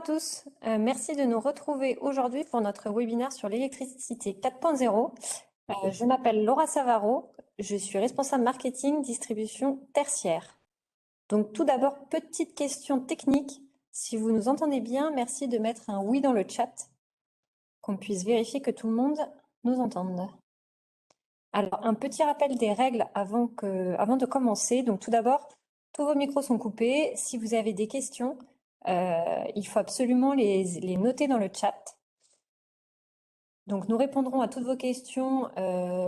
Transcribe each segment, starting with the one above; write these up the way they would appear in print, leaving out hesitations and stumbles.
à tous, merci de nous retrouver aujourd'hui pour notre webinaire sur l'électricité 4.0. Je m'appelle Laura Savaro, je suis responsable marketing distribution tertiaire. Donc tout d'abord, petite question technique. Si vous nous entendez bien, merci de mettre un oui dans le chat, qu'on puisse vérifier que tout le monde nous entende. Alors, un petit rappel des règles avant de commencer. Donc tout d'abord, tous vos micros sont coupés. Si vous avez des questions, il faut absolument les noter dans le chat. Donc nous répondrons à toutes vos questions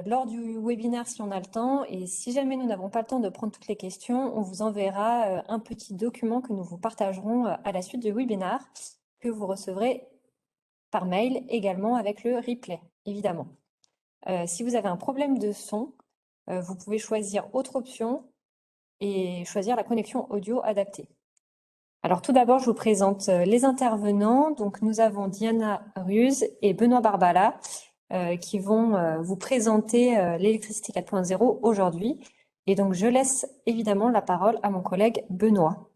lors du webinaire si on a le temps. Et si jamais nous n'avons pas le temps de prendre toutes les questions, on vous enverra un petit document que nous vous partagerons à la suite du webinaire, que vous recevrez par mail également avec le replay, évidemment. Si vous avez un problème de son, vous pouvez choisir autre option et choisir la connexion audio adaptée. Alors tout d'abord, je vous présente les intervenants. Donc nous avons Diana Ruse et Benoît Barbala qui vont vous présenter l'électricité 4.0 aujourd'hui. Et donc je laisse évidemment la parole à mon collègue Benoît.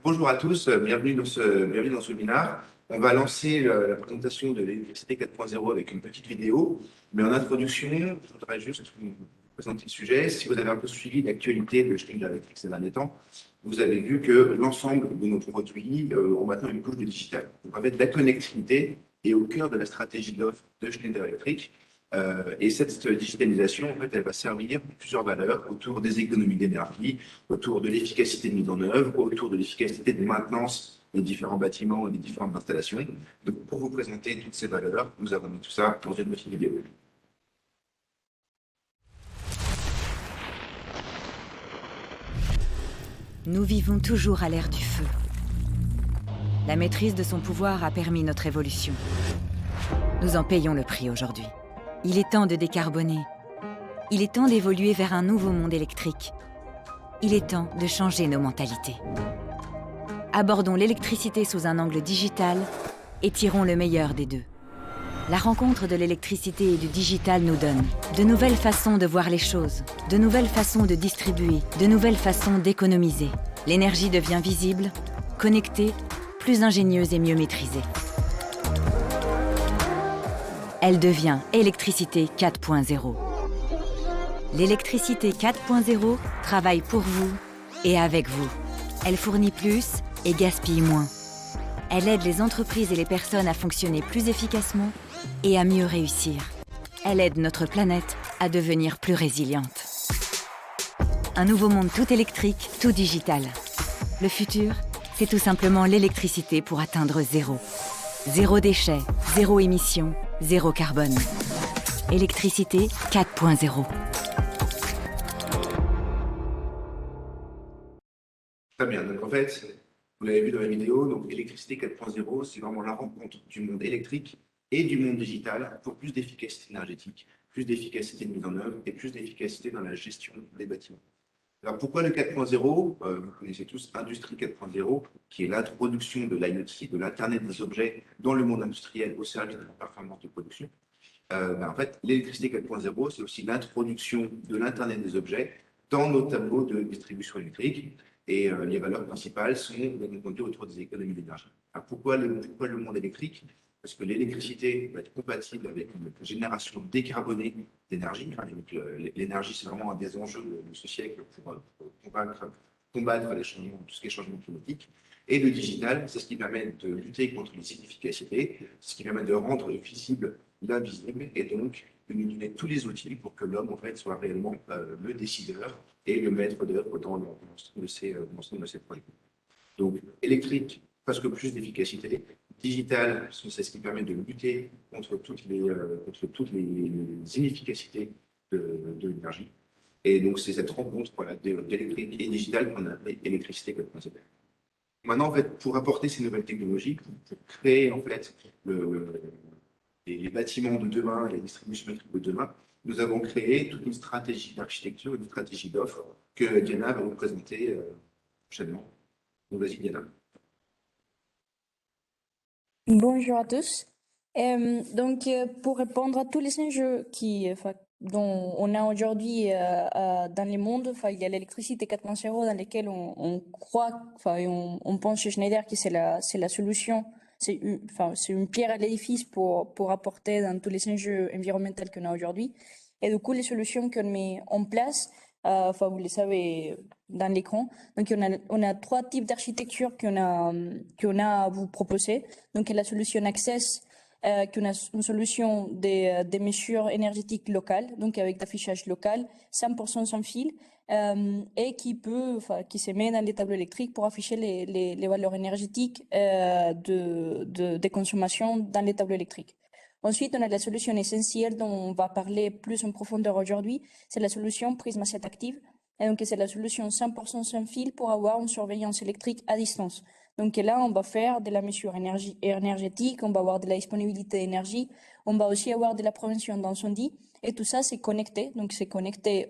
Bonjour à tous, bienvenue dans ce webinaire. On va lancer la présentation de l'électricité 4.0 avec une petite vidéo. Mais en introduction, je voudrais juste vous présenter le sujet. Si vous avez un peu suivi l'actualité de Schneider Electric ces derniers temps, vous avez vu que l'ensemble de nos produits ont maintenant une couche de digital. Donc en fait, la connectivité est au cœur de la stratégie d'offre de Schneider Electric. Et cette digitalisation, en fait, elle va servir plusieurs valeurs autour des économies d'énergie, autour de l'efficacité de mise en œuvre, autour de l'efficacité de maintenance des différents bâtiments et des différentes installations. Donc, pour vous présenter toutes ces valeurs, nous avons mis tout ça dans une petite vidéo. Nous vivons toujours à l'ère du feu. La maîtrise de son pouvoir a permis notre évolution. Nous en payons le prix aujourd'hui. Il est temps de décarboner. Il est temps d'évoluer vers un nouveau monde électrique. Il est temps de changer nos mentalités. Abordons l'électricité sous un angle digital et tirons le meilleur des deux. La rencontre de l'électricité et du digital nous donne de nouvelles façons de voir les choses, de nouvelles façons de distribuer, de nouvelles façons d'économiser. L'énergie devient visible, connectée, plus ingénieuse et mieux maîtrisée. Elle devient électricité 4.0. L'électricité 4.0 travaille pour vous et avec vous. Elle fournit plus et gaspille moins. Elle aide les entreprises et les personnes à fonctionner plus efficacement et à mieux réussir. Elle aide notre planète à devenir plus résiliente. Un nouveau monde tout électrique, tout digital. Le futur, c'est tout simplement l'électricité pour atteindre zéro. Zéro déchet, zéro émission, zéro carbone. Électricité 4.0. Très bien, donc en fait, vous l'avez vu dans la vidéo, donc électricité 4.0, c'est vraiment la rencontre du monde électrique et du monde digital pour plus d'efficacité énergétique, plus d'efficacité de mise en œuvre et plus d'efficacité dans la gestion des bâtiments. Alors pourquoi le 4.0 Vous connaissez tous Industrie 4.0, qui est l'introduction de l'IoT, de l'Internet des objets dans le monde industriel au service de la performance de production. En fait, l'électricité 4.0, c'est aussi l'introduction de l'Internet des objets dans nos tableaux de distribution électrique. Et les valeurs principales sont, bien entendu, autour des économies d'énergie. Pourquoi le monde électrique? Parce que l'électricité va être compatible avec une génération décarbonée d'énergie. L'énergie, c'est vraiment un des enjeux de ce siècle pour combattre les changements, tout ce qui est changement climatique. Et le digital, c'est ce qui permet de lutter contre les inefficacités, ce qui permet de rendre visible l'invisible et donc de nous donner tous les outils pour que l'homme en fait, soit réellement le décideur et le maître d'œuvre dans l'ensemble de ces projets. Donc, électrique, presque plus d'efficacité. Digital, c'est ce qui permet de lutter contre toutes les inefficacités de l'énergie. Et donc, c'est cette rencontre d'électrique et digital qu'on appelle électricité 4.0. Maintenant, en fait, pour apporter ces nouvelles technologies, pour créer en fait les bâtiments de demain et les distributions électriques de demain, nous avons créé toute une stratégie d'architecture, une stratégie d'offre que Diana va vous présenter prochainement. Donc, vas-y, Diana. Bonjour à tous. Pour répondre à tous les enjeux dont on a aujourd'hui dans le monde, il y a l'électricité 4.0 dans laquelle on croit, on pense chez Schneider que c'est la solution c'est une pierre à l'édifice pour apporter dans tous les enjeux environnementaux qu'on a aujourd'hui. Et du coup, les solutions qu'on met en place, vous les savez dans l'écran. Donc, on a trois types d'architecture qu'on a à vous proposer. Donc, la solution Access, qu'on a une solution des mesures énergétiques locales, donc avec d'affichage local, 100% sans fil, et qui se met dans les tableaux électriques pour afficher les valeurs énergétiques des consommations dans les tableaux électriques. Ensuite, on a la solution essentielle dont on va parler plus en profondeur aujourd'hui, c'est la solution Prisma7 Active. Et donc, c'est la solution 100% sans fil pour avoir une surveillance électrique à distance. Donc là, on va faire de la mesure énergétique, on va avoir de la disponibilité d'énergie, on va aussi avoir de la prévention d'incendie. Et tout ça, c'est connecté. Donc, c'est connecté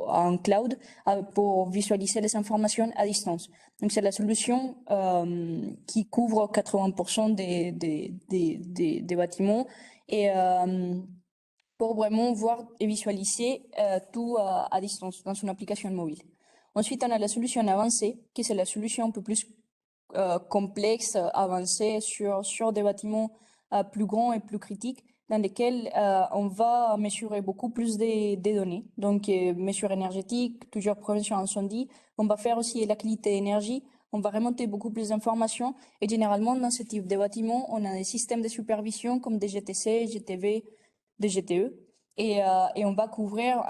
à un cloud pour visualiser les informations à distance. Donc, c'est la solution qui couvre 80% des bâtiments et pour vraiment voir et visualiser tout à distance dans une application mobile. Ensuite, on a la solution avancée, qui c'est la solution un peu plus complexe, avancée sur des bâtiments plus grands et plus critiques, dans lesquels on va mesurer beaucoup plus des données. Donc, mesure énergétique, toujours prévention incendie. On va faire aussi la qualité d'énergie. On va remonter beaucoup plus d'informations. Et généralement, dans ce type de bâtiments, on a des systèmes de supervision comme des GTC, GTV, des GTE. Et on va couvrir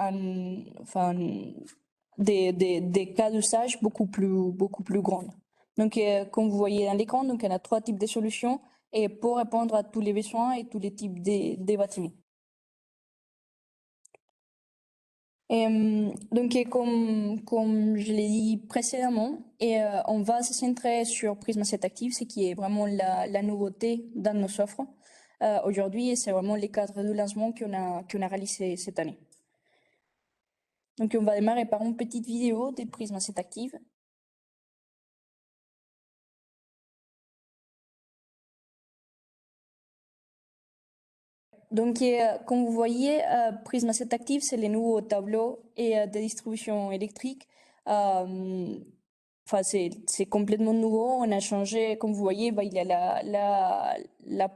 des cas d'usage beaucoup plus grands. Donc, comme vous voyez dans l'écran, donc on a trois types de solutions et pour répondre à tous les besoins et tous les types des bâtiments. Et, donc, comme je l'ai dit précédemment, on va se centrer sur Prisma7 Active, ce qui est vraiment la nouveauté dans nos offres aujourd'hui, et c'est vraiment les cadres de lancement qu'on a réalisé cette année. Donc, on va démarrer par une petite vidéo de Prisma7 Active. Donc, comme vous voyez, Prisma7 Active, c'est les nouveaux tableaux et de distribution électrique. C'est complètement nouveau. On a changé, comme vous voyez, il y a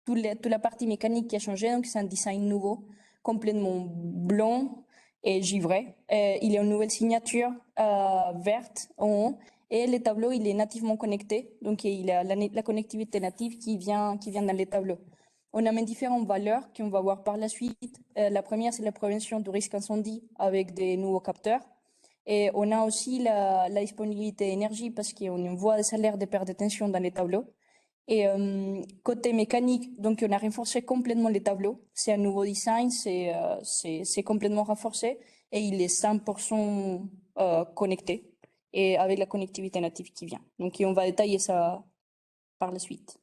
toute la partie mécanique qui a changé. Donc, c'est un design nouveau, complètement blanc et givré. Il y a une nouvelle signature verte en haut. Et le tableau, il est nativement connecté. Donc, il y a la connectivité native qui vient dans les tableaux. On a mis différentes valeurs qu'on va voir par la suite. La première, c'est la prévention du risque incendie avec des nouveaux capteurs. Et on a aussi la disponibilité d'énergie parce qu'on voit des alertes de perte de tension dans les tableaux. Et côté mécanique, donc on a renforcé complètement les tableaux. C'est un nouveau design, c'est complètement renforcé et il est 100% connecté et avec la connectivité native qui vient. Donc on va détailler ça par la suite.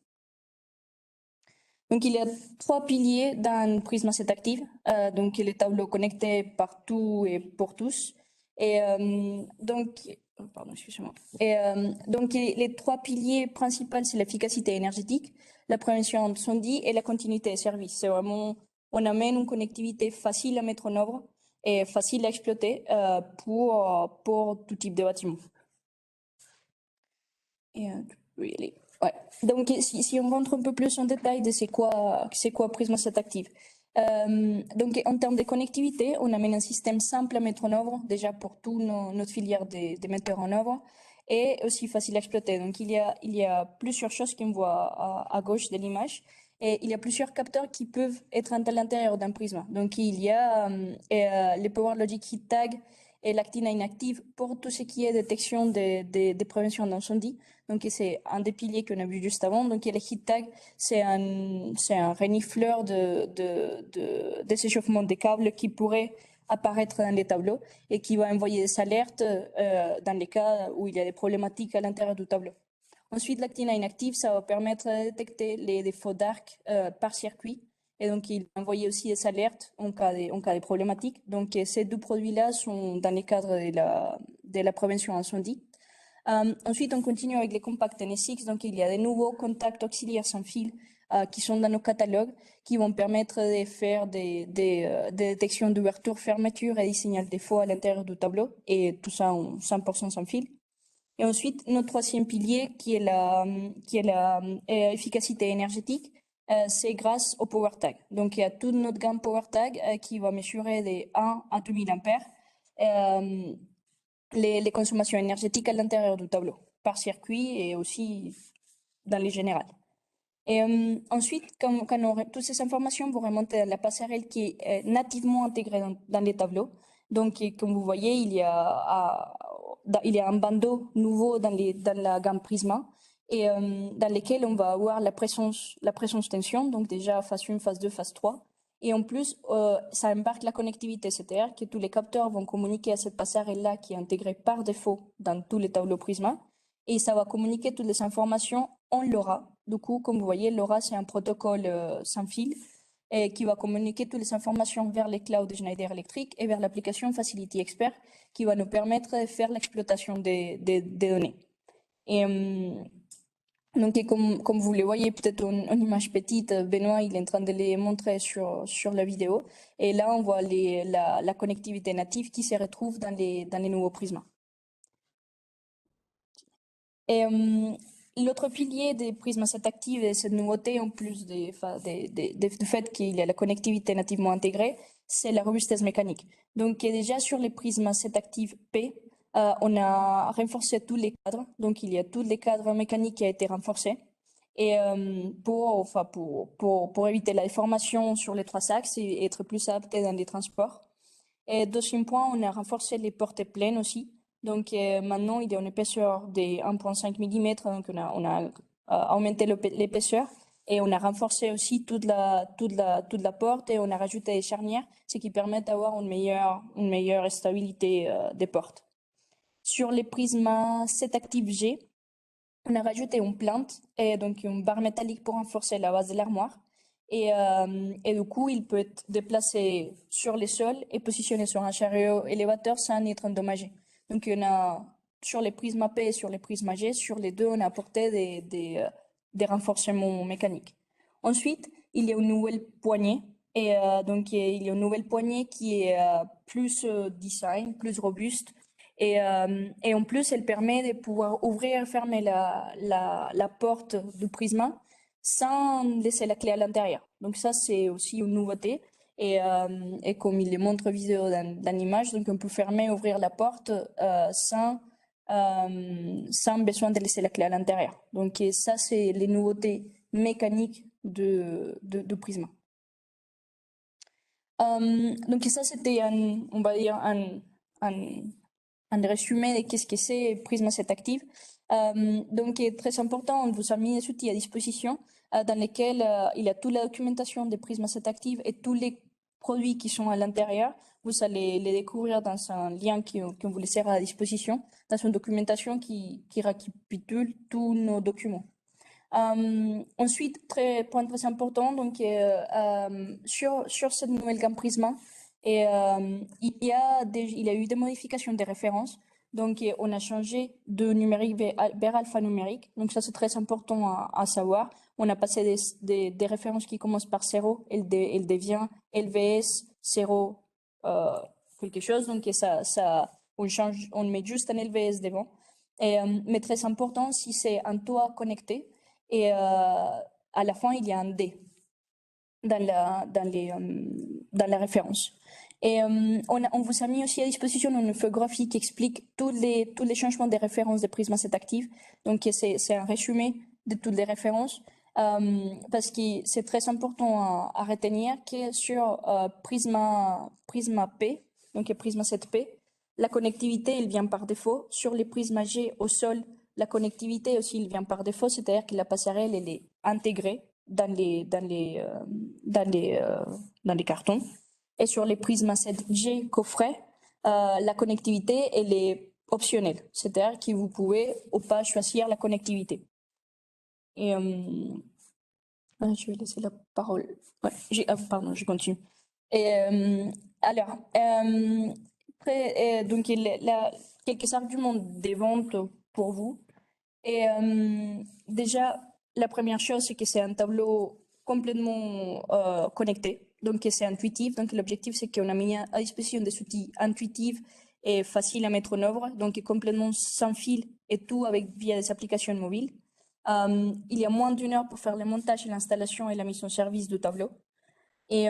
Donc, il y a trois piliers dans Prisma7 Active. Donc, les tableaux connectés partout et pour tous. Et pardon, excusez-moi. Et donc, les trois piliers principaux, c'est l'efficacité énergétique, la prévention d'incendie et la continuité des services. C'est vraiment, on amène une connectivité facile à mettre en œuvre et facile à exploiter pour tout type de bâtiment. Et tu peux y aller. Ouais. Donc, si on rentre un peu plus en détail de c'est quoi Prisma7 Active. Donc, en termes de connectivité, on amène un système simple à mettre en œuvre, déjà pour toute notre filière des metteurs en œuvre, et aussi facile à exploiter. Donc, il y a plusieurs choses qu'on voit à gauche de l'image, et il y a plusieurs capteurs qui peuvent être à l'intérieur d'un Prisma. Donc, il y a les Power Logic Heat Tag et l'Actina Inactive pour tout ce qui est détection des préventions d'incendie. Donc, c'est un des piliers qu'on a vu juste avant. Donc, il y a le heat tag, c'est un renifleur des échauffements des câbles qui pourrait apparaître dans les tableaux et qui va envoyer des alertes dans les cas où il y a des problématiques à l'intérieur du tableau. Ensuite, l'Actina Inactive, ça va permettre de détecter les défauts d'arc par circuit. Et donc, il va envoyer aussi des alertes en cas de problématiques. Donc, ces deux produits-là sont dans les cadres de la prévention incendie. Ensuite, on continue avec les compacts NSX. Donc, il y a des nouveaux contacts auxiliaires sans fil qui sont dans nos catalogues, qui vont permettre de faire des détections d'ouverture, fermeture et des signaux de défaut à l'intérieur du tableau. Et tout ça en 100% sans fil. Et ensuite, notre troisième pilier, qui est la efficacité énergétique, c'est grâce au Power Tag. Donc, il y a toute notre gamme Power Tag qui va mesurer des 1 à 2000 ampères les consommations énergétiques à l'intérieur du tableau, par circuit et aussi dans les générales. Et ensuite, quand toutes ces informations vont remonter à la passerelle qui est nativement intégrée dans les tableaux. Donc, comme vous voyez, il y a un bandeau nouveau dans la gamme Prisma et dans lequel on va avoir la présence tension, donc déjà phase 1, phase 2, phase 3. Et en plus, ça embarque la connectivité, c'est-à-dire que tous les capteurs vont communiquer à cette passerelle-là qui est intégrée par défaut dans tous les tableaux Prisma. Et ça va communiquer toutes les informations en LoRa. Du coup, comme vous voyez, LoRa, c'est un protocole sans fil et qui va communiquer toutes les informations vers les clouds de Schneider Electric et vers l'application Facility Expert qui va nous permettre de faire l'exploitation des données. Et donc, comme vous le voyez peut-être en image petite, Benoît, il est en train de les montrer sur la vidéo. Et là, on voit la connectivité native qui se retrouve dans les nouveaux Prisma. Et l'autre pilier des Prisma 7 Active et cette nouveauté, en plus du fait qu'il y a la connectivité nativement intégrée, c'est la robustesse mécanique. Donc déjà sur les Prisma 7 Active P, on a renforcé tous les cadres. Donc il y a tous les cadres mécaniques qui ont été renforcés. Et pour éviter la déformation sur les trois axes et être plus adapté dans les transports. Et deuxième point, on a renforcé les portées pleines aussi. Donc maintenant, il y a une épaisseur de 1,5 mm, donc on a augmenté l'épaisseur et on a renforcé aussi toute la porte et on a rajouté des charnières, ce qui permet d'avoir une meilleure stabilité des portes. Sur les Prisma 7 Active G, on a rajouté une plinthe et donc une barre métallique pour renforcer la base de l'armoire. Et du coup, il peut être déplacé sur les sols et positionné sur un chariot élévateur sans être endommagé. Donc, on a sur les Prisma P et sur les Prisma G, sur les deux, on a apporté des renforcements mécaniques. Ensuite, il y a une nouvelle poignée. Et donc, il y a une nouvelle poignée qui est plus design, plus robuste. Et en plus, elle permet de pouvoir ouvrir et fermer la porte du Prisma sans laisser la clé à l'intérieur. Donc ça, c'est aussi une nouveauté. Et comme il les montre vidéo dans l'image, donc on peut fermer et ouvrir la porte sans besoin de laisser la clé à l'intérieur. Donc ça, c'est les nouveautés mécaniques de Prisma. Donc ça, c'était on va dire un résumé de qu'est-ce que c'est Prisma 7 Active. Donc, est très important, on vous a mis des outils à disposition dans lesquels il y a toute la documentation de Prisma 7 Active et tous les produits qui sont à l'intérieur. Vous allez les découvrir dans un lien qu'on vous laissera à disposition, dans une documentation qui récapitule tous nos documents. Ensuite, point très important, donc sur cette nouvelle gamme Prisma, et il y a eu des modifications des références. Donc, on a changé de numérique vers alphanumérique. Donc, ça, c'est très important à savoir. On a passé des références qui commencent par 0, elle devient LVS 0 quelque chose. Donc, on met juste un LVS devant. Mais très important, si c'est un toit connecté, et à la fin, il y a un D dans la référence. Et on vous a mis aussi à disposition une infographie qui explique tous les changements des références de Prisma 7 Active. Donc, c'est un résumé de toutes les références parce que c'est très important à retenir que sur Prisma P, donc Prisma 7P, la connectivité, elle vient par défaut. Sur les Prisma G au sol, la connectivité aussi, elle vient par défaut, c'est-à-dire que la passerelle, elle est intégrée dans les cartons. Et sur les Prisma 7G coffret, la connectivité, elle est optionnelle. C'est-à-dire que vous pouvez ou pas choisir la connectivité. Et je vais laisser la parole. Ouais, pardon, je continue. Et alors, donc quelques arguments de vente pour vous. Et déjà, la première chose, c'est que c'est un tableau complètement connecté. Donc, c'est intuitif. Donc, l'objectif, c'est qu'on a mis à disposition des outils intuitifs et faciles à mettre en œuvre. Donc, complètement sans fil et tout via des applications mobiles. Il y a moins d'1 heure pour faire le montage et l'installation et la mise en service du tableau. Et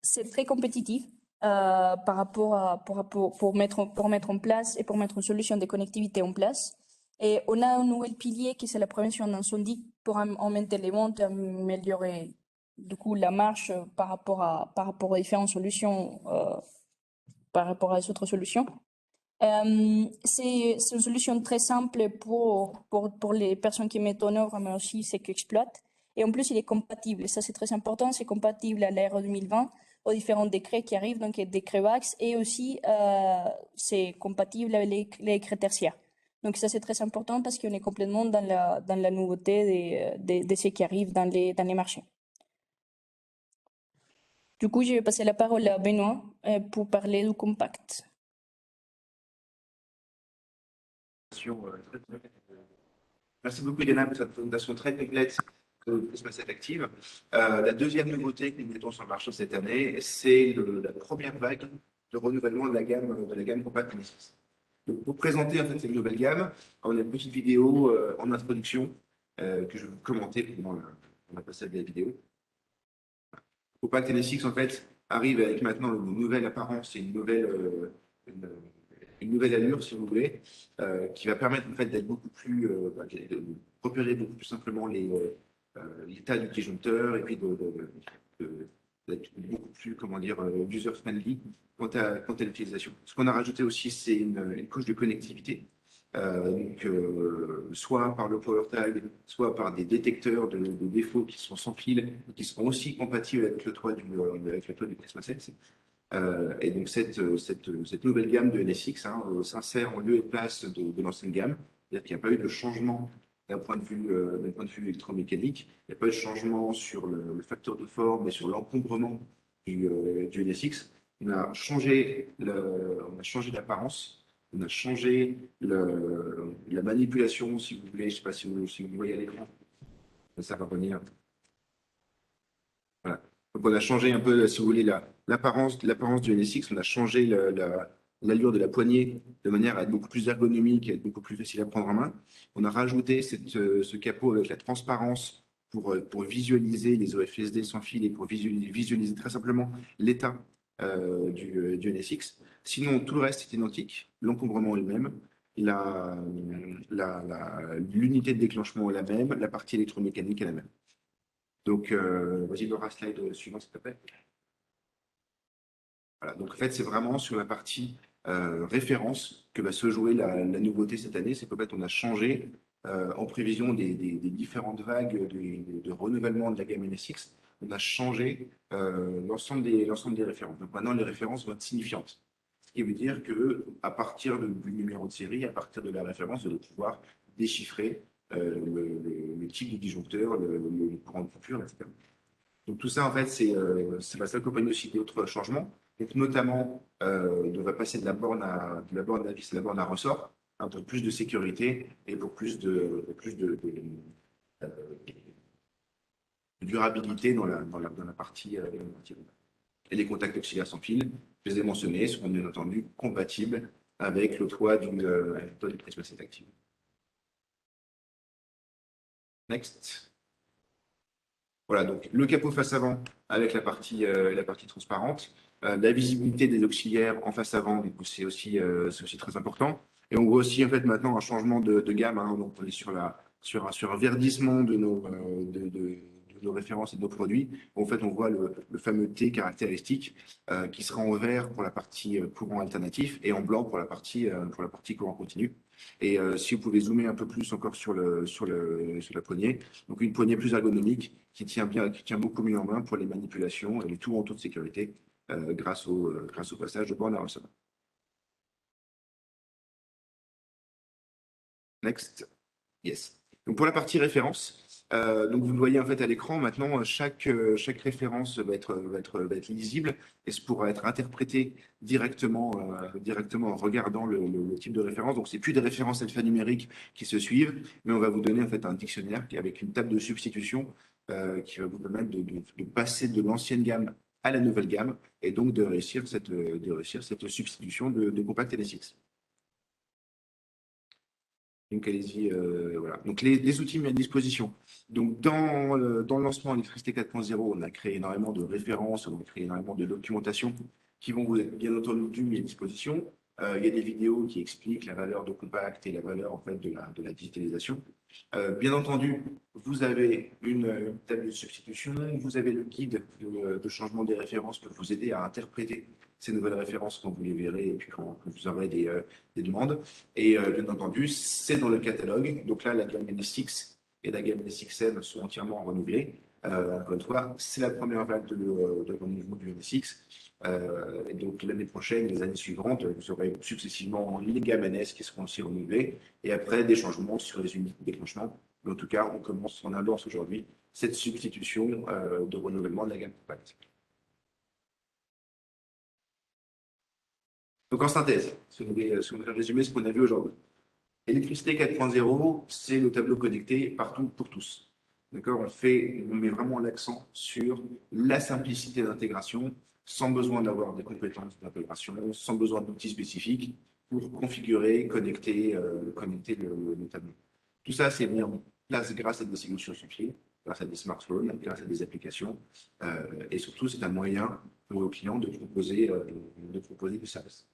c'est très compétitif par rapport pour mettre en place et pour mettre une solution de connectivité en place. Et on a un nouvel pilier qui c'est la prévention d'incendie pour augmenter les ventes, améliorer du coup la marche par rapport aux différentes solutions, par rapport à les autres solutions. C'est une solution très simple pour les personnes qui mettent en œuvre, mais aussi ceux qui exploitent. Et en plus, il est compatible. Et ça, c'est très important. C'est compatible à l'ère 2020, aux différents décrets qui arrivent, donc les décrets VAX, et aussi c'est compatible avec les décrets tertiaires. Donc ça, c'est très important parce qu'on est complètement dans la nouveauté de ce qui arrive dans les marchés. Du coup, je vais passer la parole à Benoît pour parler du compact. Merci beaucoup, Elena, pour cette présentation très complète de Prismaset Active. La deuxième nouveauté que nous mettons sur le marché cette année, c'est la première vague de renouvellement de la gamme Compact NSX. Donc, pour présenter en fait, cette nouvelle gamme, on a une petite vidéo en introduction que je vais vous commenter pendant la passage de la vidéo. Compact NSX, en fait, arrive avec maintenant une nouvelle apparence et une nouvelle allure, si vous voulez, qui va permettre en fait d'être beaucoup plus, de repérer beaucoup plus simplement l'état du disjoncteur et puis d'être beaucoup plus, comment dire, user-friendly quant à l'utilisation. Ce qu'on a rajouté aussi, c'est une couche de connectivité. Soit par le power tag, soit par des détecteurs de défauts qui sont sans fil, qui seront aussi compatibles avec le toit du Prismaset. Et donc, cette nouvelle gamme de NSX s'insère en lieu et place de l'ancienne gamme. C'est-à-dire qu'il n'y a pas eu de changement d'un point de vue électromécanique. Il n'y a pas eu de changement sur le facteur de forme et sur l'encombrement du NSX. On a changé l'apparence. On a changé la manipulation, si vous voulez. Je ne sais pas si vous voyez à l'écran. Ça va venir. Voilà. Donc, on a changé un peu, si vous voulez, l'apparence du NSX. On a changé l'allure de la poignée de manière à être beaucoup plus ergonomique, à être beaucoup plus facile à prendre en main. On a rajouté ce capot avec la transparence pour visualiser les OFSD sans fil et pour visualiser très simplement l'état du NSX. Sinon, tout le reste est identique. L'encombrement est le même. L'unité de déclenchement est la même. La partie électromécanique est la même. Donc, vas-y, Laura, slide suivant, s'il te plaît. Voilà, donc, en fait, c'est vraiment sur la partie référence que va se jouer la nouveauté cette année. C'est qu'en fait, on a changé en prévision des différentes vagues de renouvellement de la gamme NSX. On a changé l'ensemble des références. Donc, maintenant, les références vont être signifiantes. Ce qui veut dire qu'à partir du numéro de série, à partir de la référence, vous allez pouvoir déchiffrer le type de disjoncteur, le courant de coupure, etc. Donc tout ça, en fait, ça va s'accompagner aussi d'autres changements. Donc notamment, on va passer de la borne à vis à la borne à ressort, pour plus de sécurité et pour plus de durabilité dans la partie. Et les contacts auxiliaires sans fil, je les ai mentionnés, seront bien entendu compatibles avec le toit du Prismaset Active. Next. Voilà, donc le capot face avant avec la partie transparente. La visibilité des auxiliaires en face avant, c'est aussi très important. Et on voit aussi en fait maintenant un changement de gamme. Donc on est sur un verdissement de nos références et de nos produits. En fait, on voit le fameux T caractéristique qui sera en vert pour la partie courant alternatif et en blanc pour la partie courant continu. Et si vous pouvez zoomer un peu plus encore sur la poignée, donc une poignée plus ergonomique qui tient beaucoup mieux en main pour les manipulations et les tout en taux de sécurité grâce au passage de borne à ressort. Next. Yes. Donc pour la partie référence, donc vous le voyez en fait à l'écran, maintenant chaque référence va être lisible et pourra être interprétée directement en regardant le type de référence. Donc c'est plus des références alphanumériques qui se suivent, mais on va vous donner en fait un dictionnaire avec une table de substitution qui va vous permettre de passer de l'ancienne gamme à la nouvelle gamme et donc de réussir cette substitution de Compact NSX. Donc, allez-y, voilà. Donc, les outils mis à disposition. Donc, dans le lancement Électricité 4.0, on a créé énormément de références, on a créé énormément de documentation qui vont vous être bien entendu mis à disposition. Il y a des vidéos qui expliquent la valeur de Compact et la valeur en fait de la digitalisation. Bien entendu, vous avez une table de substitution, vous avez le guide de changement des références pour vous aider à interpréter ces nouvelles références quand vous les verrez et puis quand vous aurez des demandes. Et bien entendu, c'est dans le catalogue. Donc là, la gamme NSX et la gamme NSX-M sont entièrement renouvelées. Encore une fois, c'est la première vague de renouvellement du NSX. Et donc l'année prochaine, les années suivantes, vous aurez successivement les gammes NS qui seront aussi renouvelées. Et après, des changements sur les unités de déclenchement. Mais en tout cas, on annonce aujourd'hui cette substitution de renouvellement de la gamme Compact. Donc en synthèse, si on devait résumer ce qu'on a vu aujourd'hui. Électricité 4.0, c'est le tableau connecté partout pour tous. D'accord? On met vraiment l'accent sur la simplicité d'intégration, sans besoin d'avoir des compétences d'intégration, sans besoin d'outils spécifiques pour configurer, connecter le tableau. Tout ça, c'est mis en place grâce à des solutions sur pied, grâce à des smartphones, grâce à des applications. Et surtout, c'est un moyen pour nos clients de proposer du service.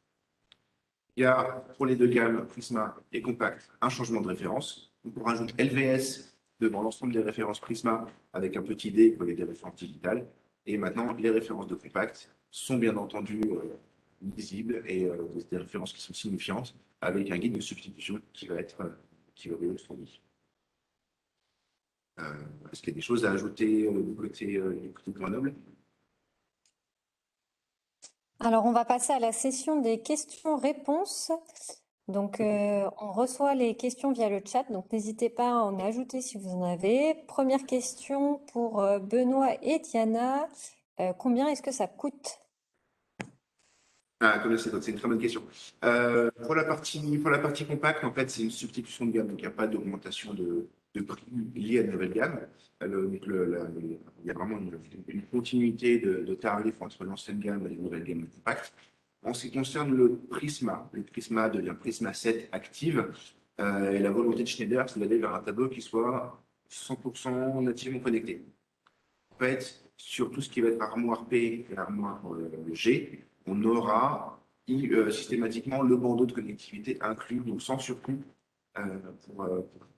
Il y a pour les deux gammes, Prisma et Compact, un changement de référence. Donc, on rajoute LVS devant l'ensemble des références Prisma avec un petit D pour les références digitales. Et maintenant, les références de Compact sont bien entendu lisibles et des références qui sont signifiantes avec un guide de substitution qui va être fourni. Est-ce qu'il y a des choses à ajouter du côté de Grenoble? Alors, on va passer à la session des questions-réponses. Donc, on reçoit les questions via le chat, donc n'hésitez pas à en ajouter si vous en avez. Première question pour Benoît et Diana. Combien est-ce que ça coûte? C'est une très bonne question. Pour la partie Compact, en fait, c'est une substitution de gamme, donc il n'y a pas d'augmentation de prix liée à la nouvelle gamme. Il y a vraiment une continuité de tarifs entre l'ancienne gamme et la nouvelle gamme de Compact. En ce qui concerne le Prisma devient Prisma 7 Active. Et la volonté de Schneider, c'est d'aller vers un tableau qui soit 100% nativement connecté. En fait, sur tout ce qui va être armoire P et armoire G, on aura systématiquement le bandeau de connectivité inclus, donc sans surcoût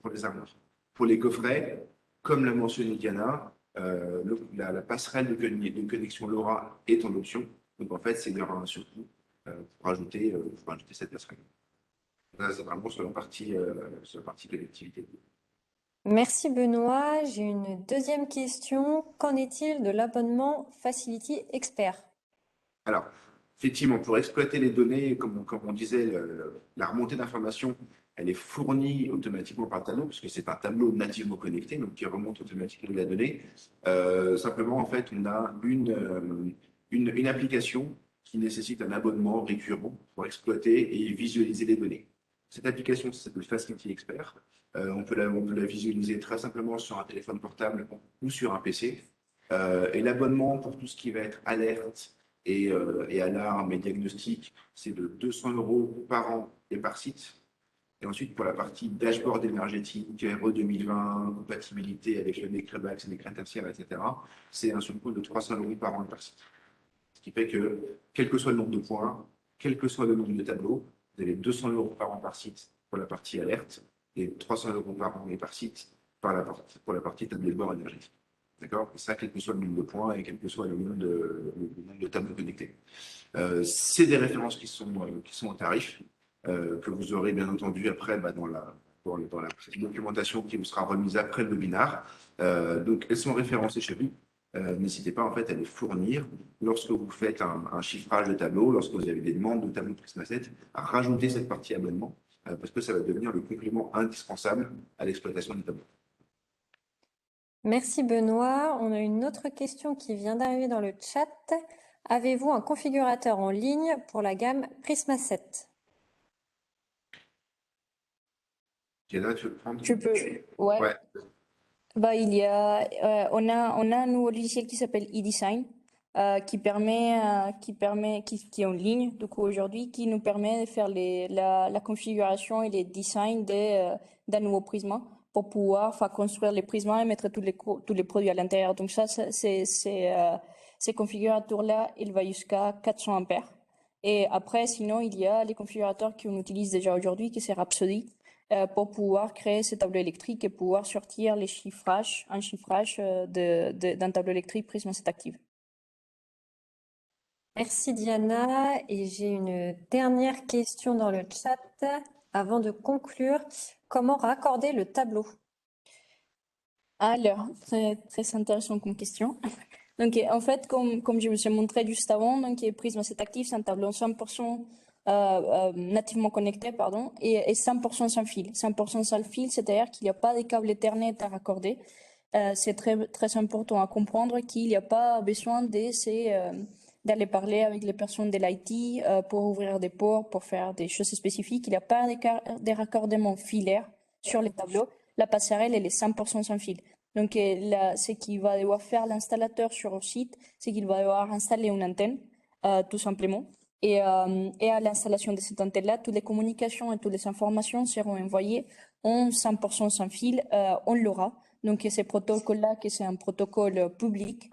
pour les armoires. Pour les coffrets, comme l'a mentionné Diana, la passerelle de connexion LoRa est en option. Donc en fait, c'est d'avoir un surcoût pour ajouter cette passerelle. Là, c'est vraiment sur la partie connectivité. Merci Benoît. J'ai une deuxième question. Qu'en est-il de l'abonnement Facility Expert? Alors, effectivement, pour exploiter les données, comme on disait, la remontée d'informations, elle est fournie automatiquement par Tableau, puisque c'est un tableau nativement connecté, donc qui remonte automatiquement la donnée. Simplement, en fait, on a une application qui nécessite un abonnement récurrent pour exploiter et visualiser les données. Cette application s'appelle Facility Expert. On peut la visualiser très simplement sur un téléphone portable ou sur un PC. Et l'abonnement pour tout ce qui va être alerte et alarme et diagnostic, c'est de 200 € par an et par site. Et ensuite, pour la partie dashboard énergétique, RE 2020, compatibilité avec le NECREBAX, les craintes tertiaires, etc., c'est un surcoût de 300 € par an et par site. Ce qui fait que, quel que soit le nombre de points, quel que soit le nombre de tableaux, vous avez 200 € par an par site pour la partie alerte et 300 € par an et par site pour la partie tableau de bord énergétique. D'accord? Et ça, quel que soit le nombre de points et quel que soit le nombre de tableaux connectés. C'est des références qui sont en tarif, que vous aurez bien entendu après dans la documentation qui vous sera remise après le webinaire. Donc, elles sont référencées chez vous. N'hésitez pas en fait à les fournir lorsque vous faites un chiffrage de tableau, lorsque vous avez des demandes de tableau Prisma 7, à rajouter cette partie abonnement, parce que ça va devenir le complément indispensable à l'exploitation du tableau. Merci Benoît. On a une autre question qui vient d'arriver dans le chat. Avez-vous un configurateur en ligne pour la gamme Prisma 7? Diana, tu veux le prendre? Tu peux. Ouais. Ouais. Bah, on a un nouveau logiciel qui s'appelle eDesign. qui est en ligne, du coup, aujourd'hui, qui nous permet de faire la configuration et les designs d'un nouveau Prisma pour pouvoir construire les Prismas et mettre tous les produits à l'intérieur. Donc ça, ces configurateurs-là, ils vont jusqu'à 400 ampères. Et après, sinon, il y a les configurateurs qu'on utilise déjà aujourd'hui, qui c'est Rhapsody, pour pouvoir créer ces tableaux électriques et pouvoir sortir un chiffrage d'un tableau électrique Prisma 7 Active. Merci Diana. Et j'ai une dernière question dans le chat avant de conclure. Comment raccorder le tableau? Alors, très intéressant comme question. Donc, en fait, comme je vous ai montré juste avant, donc, Prisma 7 Active, c'est un tableau 100% nativement connecté, pardon, et 100% sans fil. 100% sans fil, c'est-à-dire qu'il n'y a pas de câble Ethernet à raccorder. C'est très important à comprendre qu'il n'y a pas besoin d'aller parler avec les personnes de l'IT pour ouvrir des ports, pour faire des choses spécifiques. Il n'y a pas de raccordement filaire sur les tableaux. La passerelle, elle est 100% sans fil. Donc, ce qu'il va devoir faire l'installateur sur le site, c'est qu'il va devoir installer une antenne, tout simplement. Et à l'installation de cette antenne-là, toutes les communications et toutes les informations seront envoyées en 100% sans fil, on l'aura. Donc, ce protocole-là, c'est un protocole public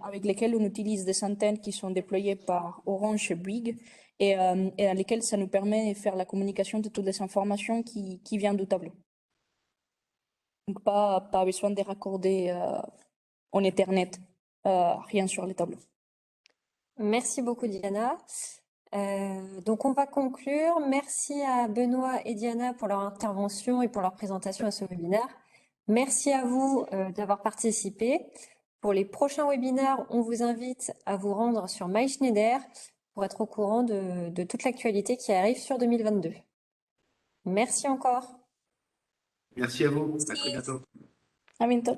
avec lequel on utilise des antennes qui sont déployées par Orange et Bouygues et dans lesquelles ça nous permet de faire la communication de toutes les informations qui viennent du tableau. Donc, pas besoin de raccorder en Ethernet, rien sur les tableaux. Merci beaucoup Diana. Donc on va conclure. Merci à Benoît et Diana pour leur intervention et pour leur présentation à ce webinaire. Merci à vous d'avoir participé. Pour les prochains webinaires, on vous invite à vous rendre sur MySchneider pour être au courant de toute l'actualité qui arrive sur 2022. Merci encore. Merci à vous. À très bientôt. À bientôt.